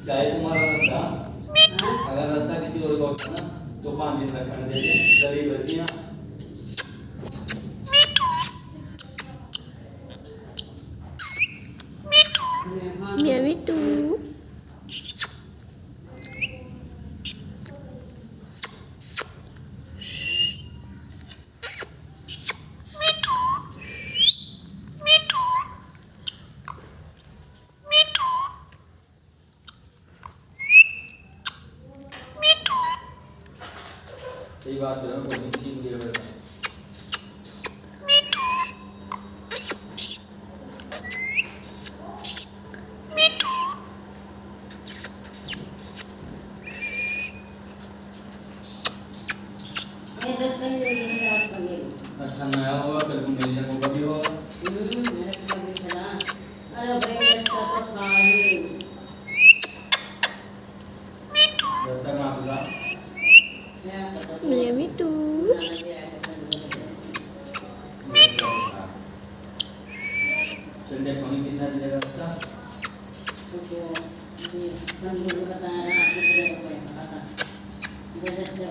चाहे तुम्हारा रास्ता अगर रास्ता किसी और को होता ना तो 5 दिन रखने देते गरीब बच्चियां Mia itu. सही बात है वो किसी को ये करता अच्छा नया होगा कल को मेरे जगह होगा भी होगा रास्ता कहाँ होगा Mia itu. चल देखो नहीं कितना देगा रास्ता Jadi,